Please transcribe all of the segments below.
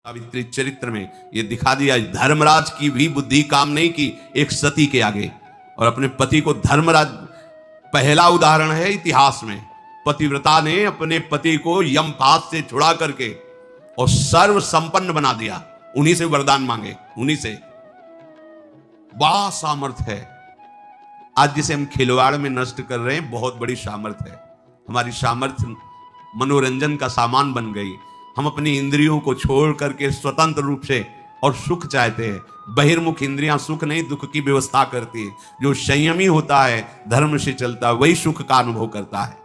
सावित्री चरित्र में ये दिखा दिया, धर्मराज की भी बुद्धि काम नहीं की एक सती के आगे, और अपने पति को धर्मराज पहला उदाहरण है इतिहास में। पतिव्रता ने अपने पति को यमपाश से छुड़ा करके और सर्व संपन्न बना दिया। उन्हीं से वरदान मांगे, उन्हीं से। बड़ा सामर्थ्य है। आज जिसे हम खिलवाड़ में नष्ट कर रहे हैं, बहुत बड़ी सामर्थ्य है। हमारी सामर्थ्य मनोरंजन का सामान बन गई। हम अपनी इंद्रियों को छोड़ करके स्वतंत्र रूप से और सुख चाहते हैं। बहिर्मुख इंद्रियां सुख नहीं, दुख की व्यवस्था करती है। जो संयमी होता है, धर्म से चलता है, वही सुख का अनुभव करता है।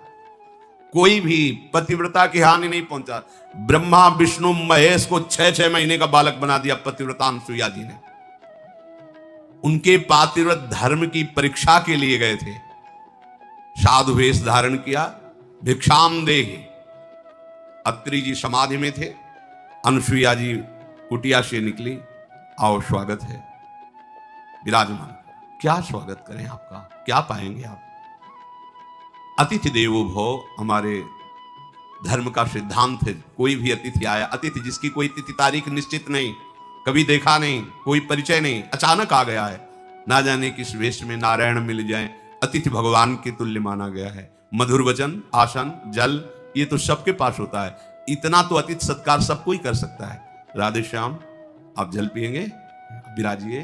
कोई भी पतिव्रता की हानि नहीं पहुंचा। ब्रह्मा विष्णु महेश को 6-6 महीने का बालक बना दिया पतिव्रता अनुसुईया जी ने। उनके पातिव्रत धर्म की परीक्षा के लिए गए थे। साधु वेश धारण किया, भिक्षाम देहि। अत्रि जी समाधि में थे, अनुसुईया जी कुटिया से निकली। आओ, स्वागत है, विराजमान। क्या स्वागत करें आपका, क्या पाएंगे आप? अतिथि देवो भव हमारे धर्म का सिद्धांत है। कोई भी अतिथि आया, अतिथि जिसकी कोई तिथि तारीख निश्चित नहीं, कभी देखा नहीं, कोई परिचय नहीं, अचानक आ गया है, ना जाने किस वेश में नारायण मिल जाए, अतिथि भगवान के तुल्य माना गया है। मधुर वचन, आसन, जल, ये तो सबके पास होता है। इतना तो अतिथि सत्कार सब कोई कर सकता है। राधे श्याम, आप जल पिएंगे, विराजिए।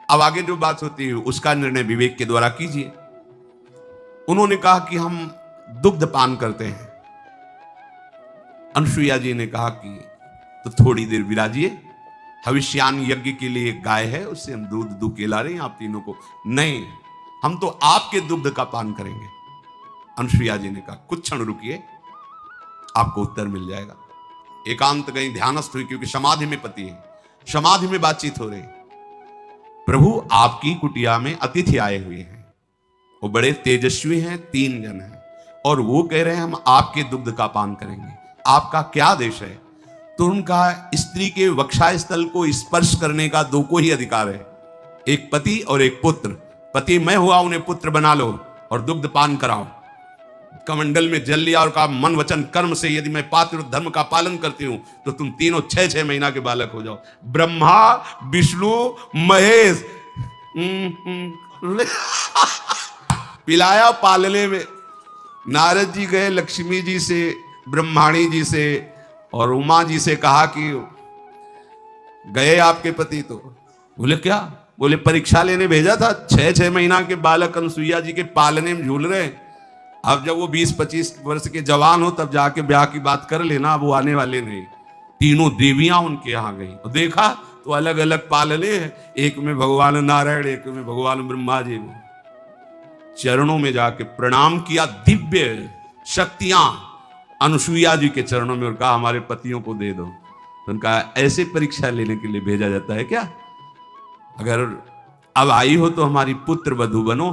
अब आगे जो बात होती है उसका निर्णय विवेक के द्वारा कीजिए। उन्होंने कहा कि हम दुग्ध पान करते हैं। अनुसुईया जी ने कहा कि तो थोड़ी देर विराजिए, हविष्यान यज्ञ के लिए गाय है, उससे हम दूध दूध के ला रहे हैं आप तीनों को। नहीं, हम तो आपके दुग्ध का पान करेंगे। अनुसुईया जी ने कहा कुछ क्षण रुकिए, आपको उत्तर मिल जाएगा। एकांत कहीं ध्यानस्थ हुई, क्योंकि समाधि में पति है, समाधि में बातचीत हो रही। प्रभु, आपकी कुटिया में अतिथि आए हुए हैं, वो बड़े तेजस्वी हैं, 3 जन हैं, और वो कह रहे हैं हम आपके दुग्ध का पान करेंगे। आपका क्या आदेश है? तो उनका स्त्री के वक्षस्थल को स्पर्श करने का 2 को ही अधिकार है, एक पति और एक पुत्र। पति मैं हुआ, उन्हें पुत्र बना लो और दुग्ध पान कराओ। कमंडल में जल लिया और कहा मन वचन कर्म से यदि मैं पात्र धर्म का पालन करती हूं तो तुम तीनों 6-6 महीना के बालक हो जाओ। ब्रह्मा विष्णु महेश पिलाया पालने में। नारद जी गए लक्ष्मी जी से, ब्रह्माणी जी से और उमा जी से कहा कि गए आपके पति? तो बोले क्या? बोले परीक्षा लेने भेजा था, 6-6 महीना के बालक अनुसुईया जी के पालने में झूल रहे। अब जब वो 20-25 वर्ष के जवान हो तब जाके ब्याह की बात कर लेना, वो आने वाले नहीं। तीनों देवियां उनके यहाँ गई और देखा तो अलग अलग पालने हैं, एक में भगवान नारायण, एक में भगवान ब्रह्मा जी। चरणों में जाके प्रणाम किया, दिव्य शक्तियां अनुसुईया जी के चरणों में, और कहा हमारे पतियों को दे दो। उनका ऐसे परीक्षा लेने के लिए भेजा जाता है क्या? अगर अब आई हो तो हमारी पुत्र वधू बनो,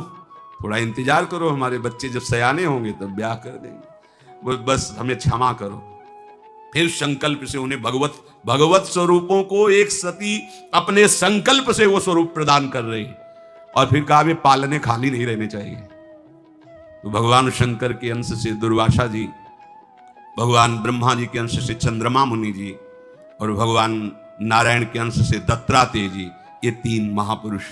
थोड़ा इंतजार करो, हमारे बच्चे जब सयाने होंगे तब ब्याह कर देंगे, बस हमें क्षमा करो। फिर संकल्प से उन्हें भगवत स्वरूपों को एक सती अपने संकल्प से वो स्वरूप प्रदान कर रही, और फिर कहा वे पालने खाली नहीं रहने चाहिए। तो भगवान शंकर के अंश से दुर्वासा जी, भगवान ब्रह्मा जी के अंश से चंद्रमा मुनि जी, और भगवान नारायण के अंश से दत्तात्रेय जी, ये 3 महापुरुष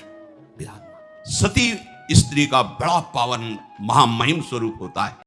विराजमान। सती स्त्री का बड़ा पावन महामहिम स्वरूप होता है।